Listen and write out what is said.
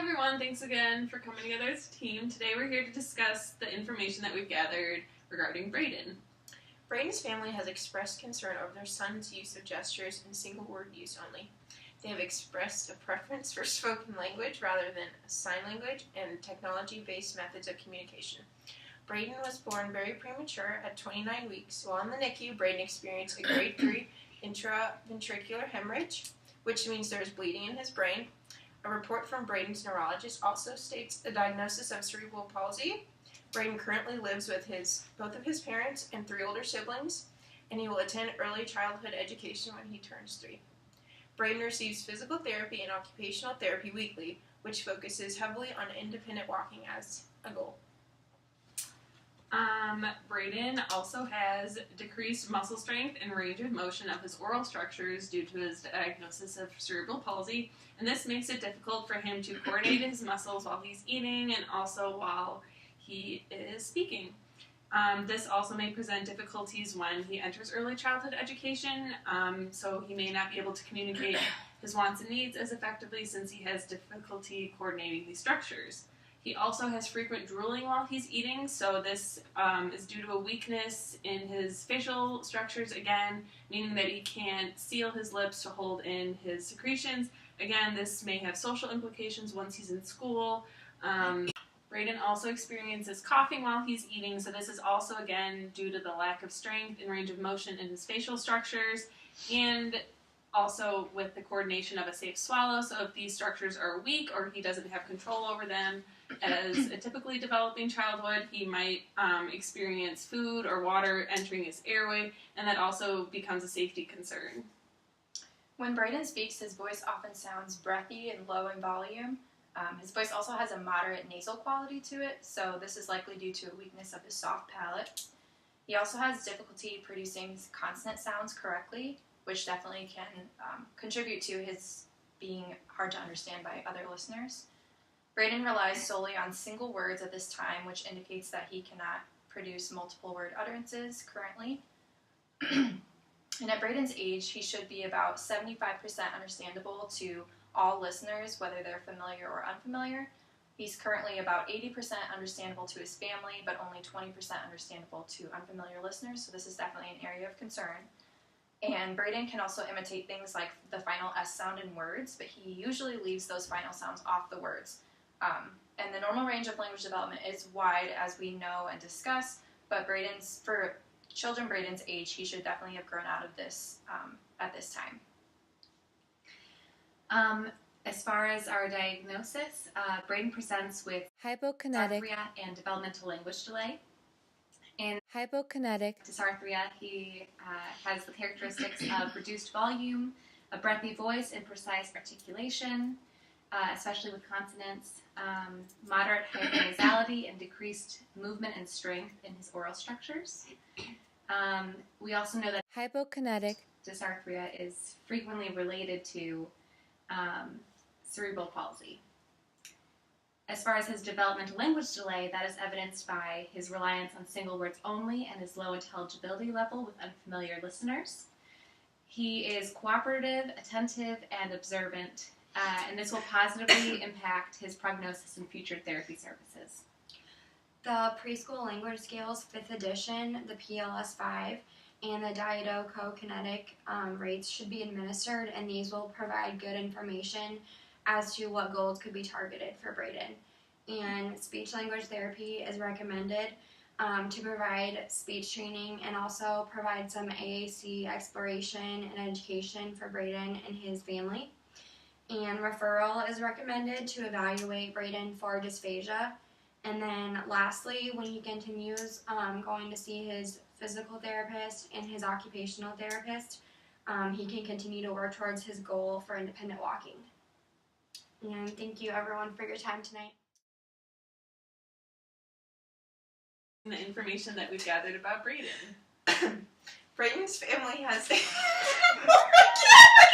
everyone, thanks again for coming together as a team. Today we're here to discuss the information that we've gathered regarding Brayden. Brayden's family has expressed concern over their son's use of gestures and single word use only. They have expressed a preference for spoken language rather than sign language and technology-based methods of communication. Brayden was born very premature at 29 weeks. While in the NICU, Brayden experienced a grade 3 intraventricular hemorrhage, which means there is bleeding in his brain. A report from Brayden's neurologist also states a diagnosis of cerebral palsy. Brayden currently lives with both of his parents and 3 older siblings, and he will attend early childhood education when he turns 3. Brayden receives physical therapy and occupational therapy weekly, which focuses heavily on independent walking as a goal. Brayden also has decreased muscle strength and range of motion of his oral structures due to his diagnosis of cerebral palsy, and this makes it difficult for him to coordinate his muscles while he's eating and also while he is speaking. This also may present difficulties when he enters early childhood education, so he may not be able to communicate his wants and needs as effectively since he has difficulty coordinating these structures. He also has frequent drooling while he's eating, so this is due to a weakness in his facial structures, again, meaning that he can't seal his lips to hold in his secretions. Again, this may have social implications once he's in school. Brayden also experiences coughing while he's eating, so this is also, again, due to the lack of strength and range of motion in his facial structures, and also with the coordination of a safe swallow. So if these structures are weak or he doesn't have control over them, as a typically developing childhood, he might experience food or water entering his airway, and that also becomes a safety concern. When Brayden speaks, his voice often sounds breathy and low in volume. His voice also has a moderate nasal quality to it, so this is likely due to a weakness of his soft palate. He also has difficulty producing consonant sounds correctly, which definitely can contribute to his being hard to understand by other listeners. Brayden relies solely on single words at this time, which indicates that he cannot produce multiple word utterances currently. And at Brayden's age, he should be about 75% understandable to all listeners, whether they're familiar or unfamiliar. He's currently about 80% understandable to his family, but only 20% understandable to unfamiliar listeners, so this is definitely an area of concern. And Brayden can also imitate things like the final S sound in words, but he usually leaves those final sounds off the words. And the normal range of language development is wide, as we know and discuss, but for children Brayden's age, he should definitely have grown out of this at this time. As far as our diagnosis, Brayden presents with hypokinetic dysarthria and developmental language delay. In hypokinetic dysarthria, he has the characteristics of reduced volume, a breathy voice, and precise articulation, especially with consonants, moderate hypernasality, and decreased movement and strength in his oral structures. We also know that hypokinetic dysarthria is frequently related to cerebral palsy. As far as his developmental language delay, that is evidenced by his reliance on single words only and his low intelligibility level with unfamiliar listeners. He is cooperative, attentive, and observant, and this will positively impact his prognosis and future therapy services. The preschool language scales 5th edition, the PLS-5, and the diadochokinetic rates should be administered, and these will provide good information as to what goals could be targeted for Brayden. And speech-language therapy is recommended to provide speech training and also provide some AAC exploration and education for Brayden and his family. And referral is recommended to evaluate Brayden for dysphagia. And then lastly, when he continues going to see his physical therapist and his occupational therapist, he can continue to work towards his goal for independent walking. And thank you everyone for your time tonight. The information that we've gathered about Brayden. Brayden's family has... Oh my God!